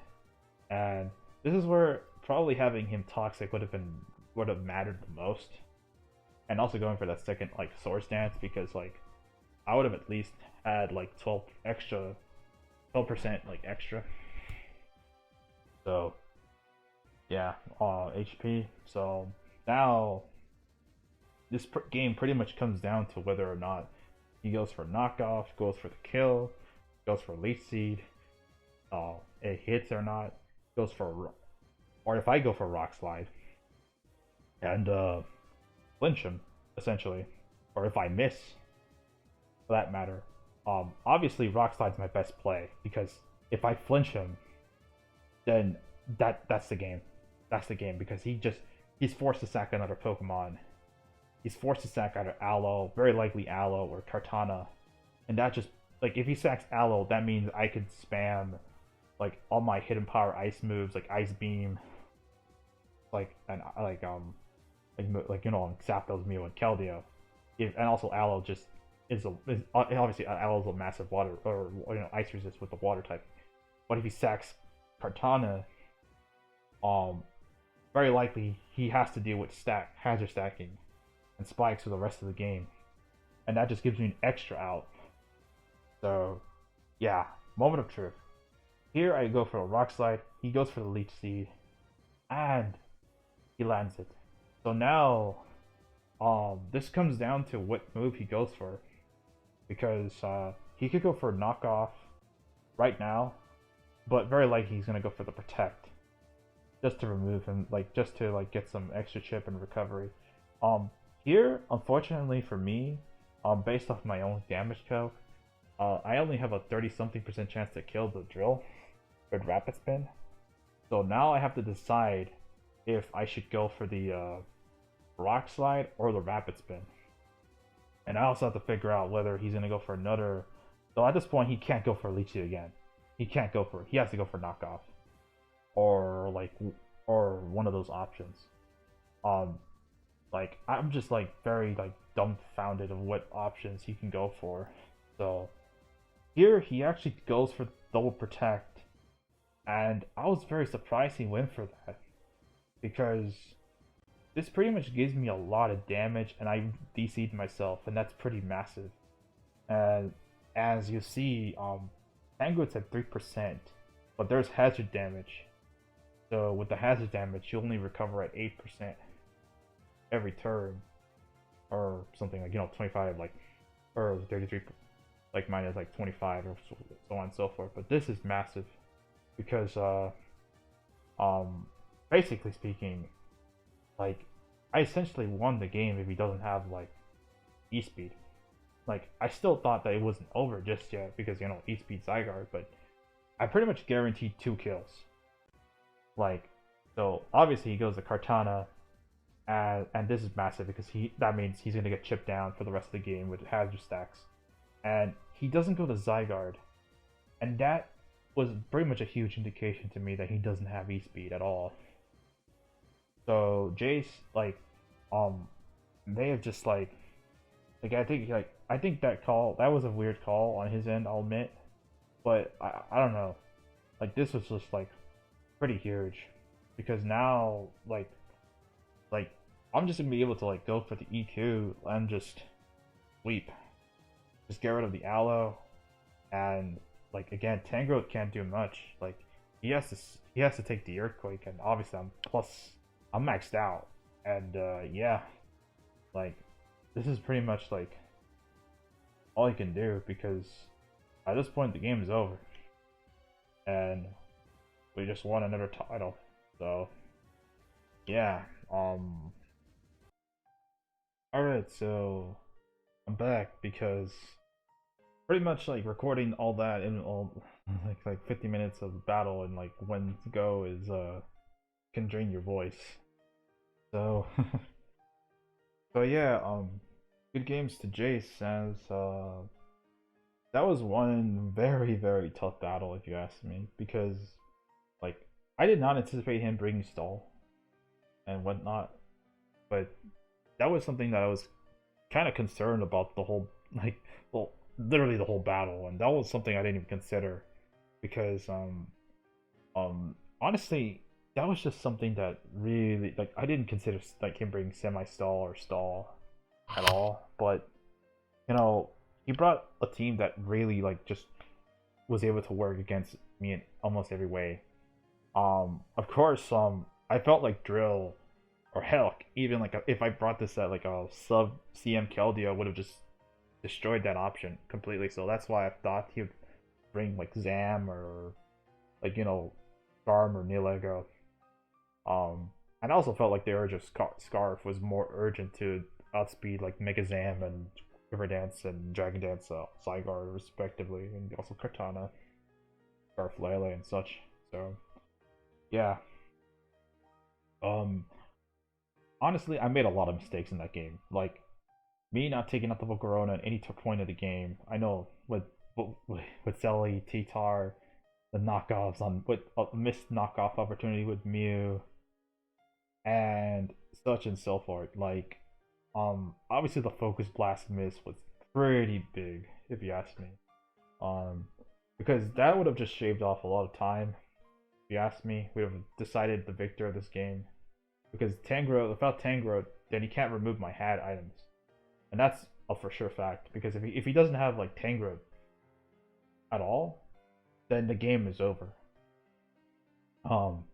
A: and this is where probably having him Toxic would have mattered the most. And also going for that second like Swords Dance, because like I would have at least had like 12% like extra. So yeah, HP. So now this game pretty much comes down to whether or not he goes for knockoff, goes for the kill, goes for Leech Seed, it hits or not, goes for, or if I go for Rock Slide and flinch him essentially, or if I miss, for that matter. Obviously Rock Slide's my best play, because if I flinch him, then that's the game. That's the game, because he's forced to sack another Pokemon. He's forced to sack either Alo, very likely Alo or Kartana, and that just like if he sacks Alo, that means I could spam like all my hidden power ice moves, like Ice Beam, like and like you know, Zapdos, Mew, and Keldeo. And also Alo just is obviously Alo's a massive water or ice resist with the water type. But if he sacks Kartana, very likely he has to deal with hazard stacking and spikes for the rest of the game, and that just gives me an extra out. So yeah, moment of truth. Here I go for a Rock Slide, he goes for the Leech Seed, and he lands it. So now, this comes down to what move he goes for, because he could go for knockoff right now, but very likely he's gonna go for the Protect, just to remove him, like just to like get some extra chip and recovery. Here, unfortunately for me, based off my own damage calc, I only have a 30-something% chance to kill the drill with Rapid Spin. So now I have to decide if I should go for the Rock Slide or the Rapid Spin. And I also have to figure out whether he's going to go for another. So at this point, he can't go for Leech Seed again. He can't go for it. He has to go for knockoff, or one of those options. Like I'm just like very like dumbfounded of what options he can go for. So here he actually goes for double Protect, and I was very surprised he went for that, because this pretty much gives me a lot of damage, and I DC'd myself, and that's pretty massive. And as you see, Tango's at 3%, but there's hazard damage. So with the hazard damage, you only recover at 8% every turn, or something like 25, like, or 33, like mine is like 25, or so on and so forth. But this is massive, because basically speaking, like, I essentially won the game if he doesn't have like E-Speed. Like, I still thought that it wasn't over just yet, because E-Speed Zygarde, but I pretty much guaranteed 2 kills. Like, so obviously he goes to Kartana, and this is massive, because that means he's gonna get chipped down for the rest of the game with hazard stacks, and he doesn't go to Zygarde, and that was pretty much a huge indication to me that he doesn't have E-Speed at all. So Jace, like, may have just I think that was a weird call on his end, I'll admit, but I don't know, like, this was just like pretty huge, because now like I'm just gonna be able to like go for the EQ and just sweep, just get rid of the Aloe, and like again, Tangrowth can't do much. Like, he has to take the Earthquake, and obviously I'm maxed out, and yeah, like, this is pretty much like all he can do, because at this point the game is over, and we just won another title. So yeah, alright, so I'm back, because pretty much like recording all that in like 50 minutes of battle and like when to go is can drain your voice. So so yeah, good games to Jace as that was one very tough battle if you ask me because like I did not anticipate him bringing stall and whatnot, but that was something that I was kind of concerned about the whole like well literally the whole battle, and that was something I didn't even consider because honestly that was just something that really like I didn't consider like him bringing semi stall or stall at all, but you know he brought a team that really like just was able to work against me in almost every way. Of course, I felt like Drill or hell, even like if I brought this at like a sub CM Keldeo would have just destroyed that option completely. So that's why I thought he would bring like Zam or like Farm or Nilego. And I also felt like the urge of Scarf was more urgent to outspeed like Mega Zam and River Dance and Dragon Dance Zygarde respectively, and also Katana, Scarf Lele and such. So yeah. Um, Honestly, I made a lot of mistakes in that game. Like me not taking out the Volcarona at any point of the game. I know with Zelly, T-Tar, the knockoffs on with a missed knockoff opportunity with Mew, and such and so forth. Like, obviously the Focus Blast miss was pretty big, if you ask me. Um, because that would have just shaved off a lot of time. If you ask me, we would have decided the victor of this game. Because Tangrowth, without Tangrowth, then he can't remove my hat items, and that's a for sure fact. Because if he doesn't have like Tangrowth at all, then the game is over. Um,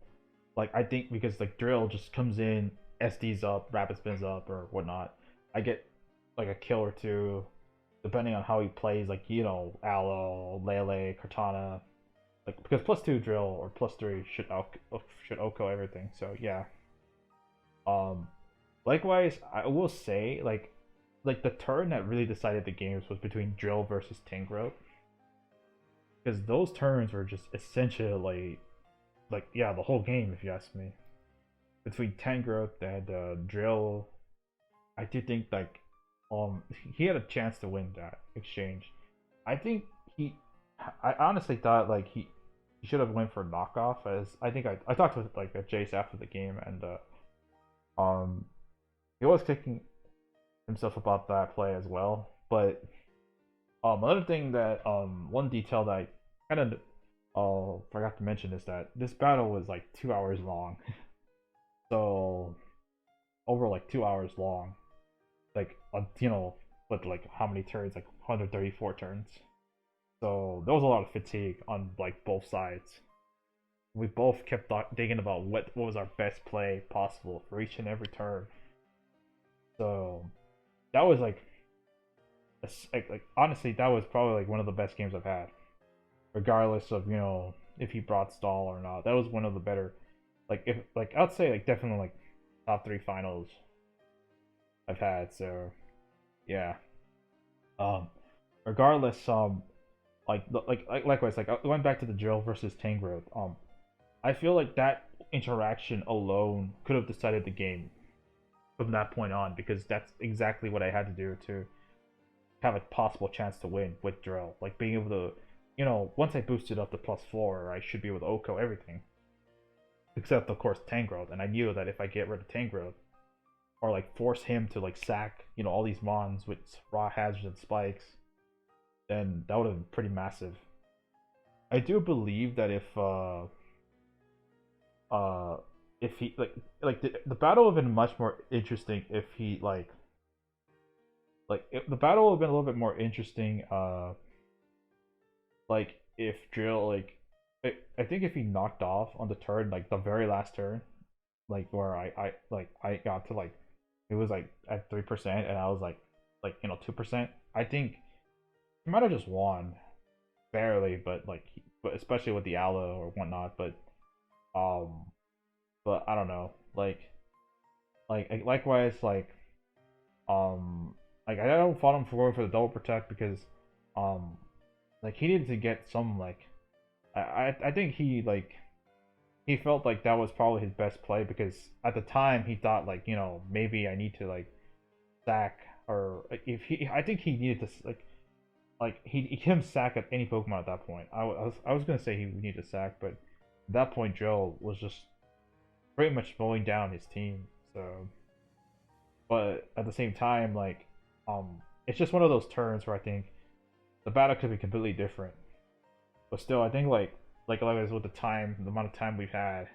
A: like I think because like Drill just comes in, SD's up, rapid spins up or whatnot. I get like a kill or two, depending on how he plays. Like Alo, Lele, Cortana. Like because +2 Drill or +3 should Oko everything. So yeah. Um, Likewise, I will say like the turn that really decided the games was between Drill versus Tangrowth, because those turns were just essentially like yeah the whole game if you ask me. Between Tangrowth and Drill, I do think like he had a chance to win that exchange. I think he, I honestly thought like he should have went for knockoff as I think I talked with like a Jace after the game and um he was kicking himself about that play as well. But another thing that one detail that I kind of forgot to mention is that this battle was like 2 hours long. So over like 2 hours long, like with like how many turns? Like 134 turns. So there was a lot of fatigue on like both sides. We both kept thinking about what was our best play possible for each and every turn. So that was like honestly that was probably like one of the best games I've had, regardless of if he brought stall or not. That was one of the better, like if like I'd say like definitely like top three finals I've had. So yeah. Um, Regardless, likewise, like I went back to the Drill versus Tangrowth. I feel like that interaction alone could have decided the game from that point on, because that's exactly what I had to do to have a possible chance to win with Drill. Like being able to, once I boosted up to +4, I should be able to Oko everything. Except of course Tangrowth, and I knew that if I get rid of Tangrowth, or like force him to like sack, all these mons with raw hazards and spikes, then that would have been pretty massive. I do believe that uh if he the battle would have been much more interesting if he the battle would have been a little bit more interesting like if Drill I think if he knocked off on the turn, like the very last turn, like where I got to like it was like at 3% and I was like 2%, I think he might have just won barely, but especially with the Aloe or whatnot. Um but I don't know, likewise um I don't fault him for going for the double protect because um he needed to get some I think he felt like that was probably his best play because at the time he thought like maybe I need to like sack or if he I think he needed to he couldn't sack at any Pokemon at that point. I was gonna say he needed to sack, but at that point Joe was just pretty much mowing down his team. So, but at the same time, it's just one of those turns where I think the battle could be completely different. But still, I think like with the time, the amount of time we've had,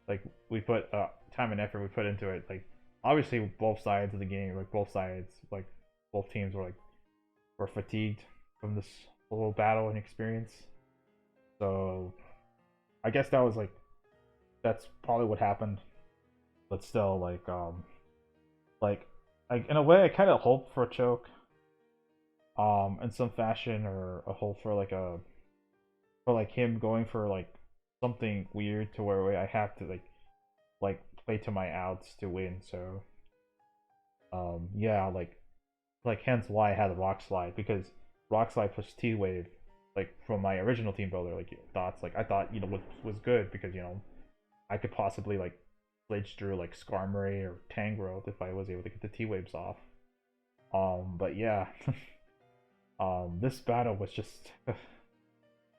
A: like we put time and effort we put into it. Like obviously both sides of the game, like both sides, like both teams were fatigued from this whole battle and experience. So I guess that's probably what happened. But still, like in a way, I kind of hope for a choke, in some fashion, or a hope for for like him going for like something weird to where I have to like play to my outs to win. So yeah, like hence why I had the rock slide because rock slide plus T wave like from my original team builder like thoughts like I thought was good because I could possibly like glitch through like Skarmory or Tangrowth if I was able to get the T waves off. But yeah, this battle was just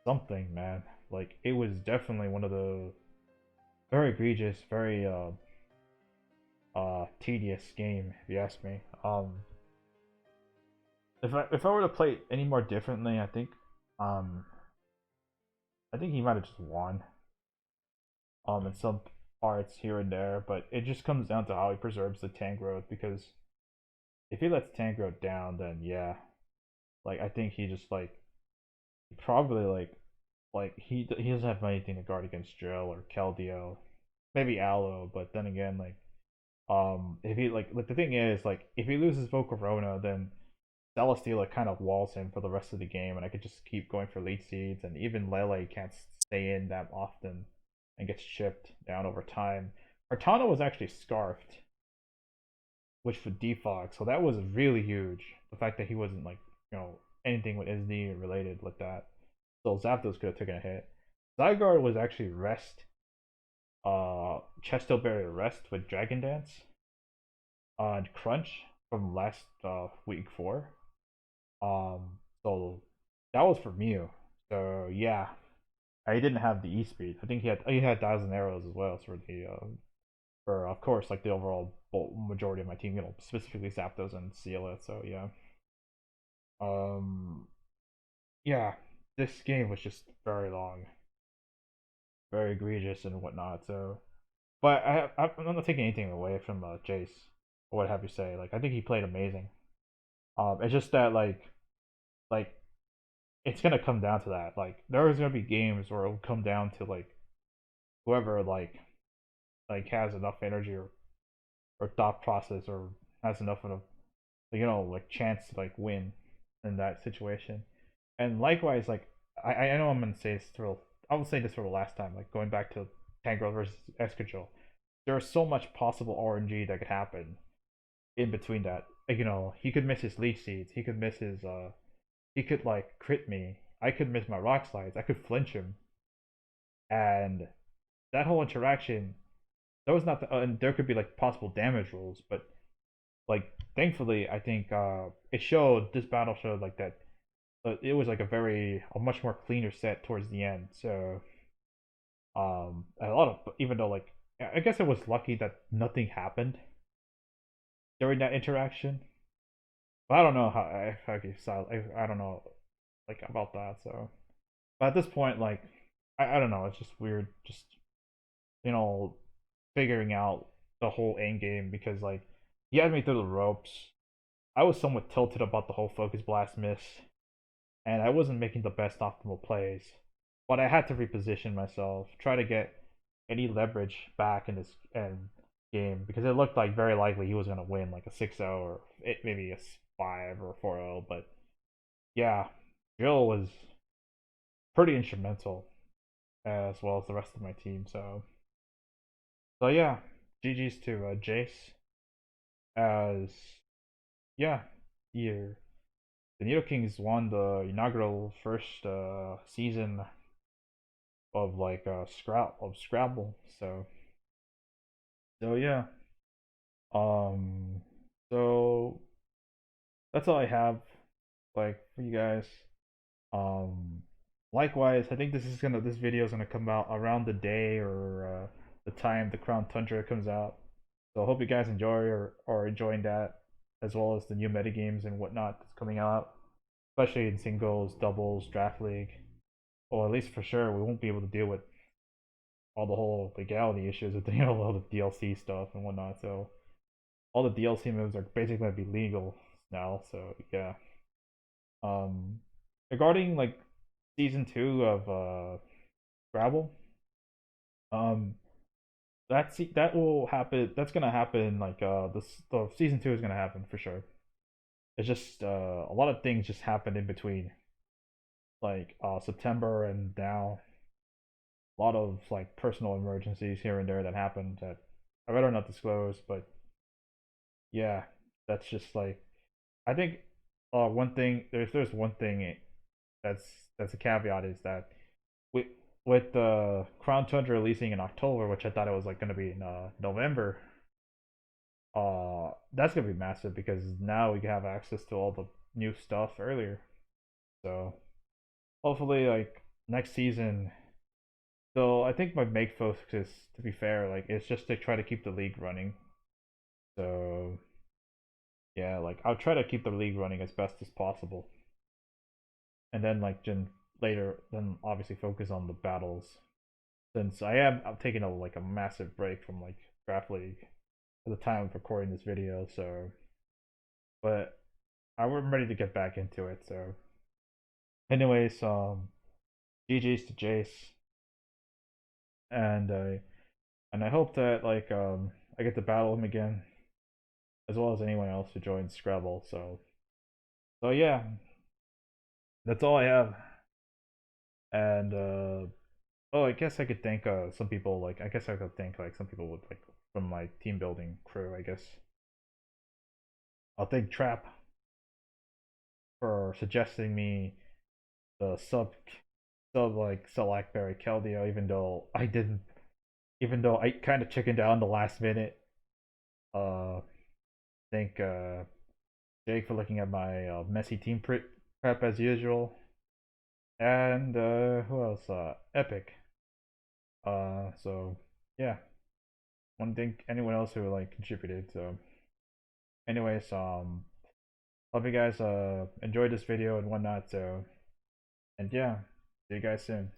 A: something, man. Like it was definitely one of the very egregious, very tedious game if you ask me. If I were to play it any more differently, um I think he might have just won in some parts here and there, but it just comes down to how he preserves the Tangrowth because if he lets Tangrowth down, then yeah, like I think he just probably he doesn't have anything to guard against Drill or Keldeo, maybe Alo, but then again if he like the thing is like if he loses Volcarona, then Celesteela kind of walls him for the rest of the game, and I could just keep going for lead seeds, and even Lele can't stay in that often and gets chipped down over time. Artana was actually scarfed, which for defog, so that was really huge. The fact that he wasn't anything with SD related like that, so Zapdos could have taken a hit. Zygarde was actually rest, Chesto Berry rest with Dragon Dance, and Crunch from last week 4. So that was for Mew. So yeah, I didn't have the E speed. I think he had 1,000 arrows as well. So for of course like the overall majority of my team, specifically Zapdos and Sealet. So yeah, um, yeah, this game was just very long, very egregious and whatnot. So, but I'm not taking anything away from Jace or what have you say. Like I think he played amazing. It's just that like it's gonna come down to that. Like there is gonna be games where it'll come down to like whoever like has enough energy or thought process or has enough of a like chance to like win in that situation. And likewise, like I know I'm gonna say this for I will say this for the last time. Like going back to Tangrowth versus Excadrill, there's so much possible RNG that could happen in between that. Like, he could miss his leech seeds. He could miss his he could like crit me. I could miss my rock slides. I could flinch him, and that whole interaction. That was not the, and there could be like possible damage rolls, but like thankfully, I think it showed this battle showed like that. It was like a much more cleaner set towards the end. So a lot of even though like I guess it was lucky that nothing happened during that interaction. But I don't know how if I could I don't know like about that. So, but at this point, like I don't know, it's just weird, just you know figuring out the whole end game because like he had me through the ropes. I was somewhat tilted about the whole focus blast miss, and I wasn't making the best optimal plays. But I had to reposition myself, try to get any leverage back in this game because it looked like very likely he was gonna win like a 6-0 or maybe a 5 or 4-0. But yeah, Jill was pretty instrumental as well as the rest of my team. So yeah, GG's to Jace as yeah, year. The Nidokings won the inaugural first season of like Scrabble. So yeah. Um so that's all I have like for you guys. Um Likewise, I think this video is gonna come out around the day or the time the Crown Tundra comes out. So I hope you guys enjoy or are enjoying that, as well as the new metagames and whatnot that's coming out, especially in singles, doubles, draft league. Or at least for sure, we won't be able to deal with all the whole legality issues with all the DLC stuff and whatnot. So all the DLC moves are basically gonna be legal now. So yeah. Um, Regarding like season 2 of Scrabble, um, that will happen. That's gonna happen. Like the season 2 is gonna happen for sure. It's just a lot of things just happened in between, like September and now. A lot of like personal emergencies here and there that happened that I better not disclose. But yeah, that's just like I think one thing there's one thing that's that's a caveat is that with with the Crown Tundra releasing in October, which I thought it was like gonna be in November, that's gonna be massive because now we can have access to all the new stuff earlier. So hopefully, like next season. So I think my main focus, to be fair, like it's just to try to keep the league running. So yeah, like I'll try to keep the league running as best as possible, and then like then later, then obviously focus on the battles. Since I'm taking a like a massive break from like draft league at the time of recording this video. So, but I'm ready to get back into it. So, anyways, GG's to Jace, and I hope that like I get to battle him again, as well as anyone else who joins Scrabble. So yeah, that's all I have. And oh, I guess I could thank some people. Like I guess I could thank like some people with like from my team building crew. I guess I'll thank Trap for suggesting me the sub like Select Berry Keldeo, even though I kind of chickened out in the last minute. Thank Jake for looking at my messy prep as usual, and who else? Epic. So yeah, want to thank anyone else who like contributed. So, anyways, hope you guys enjoyed this video and whatnot. So, and yeah, see you guys soon.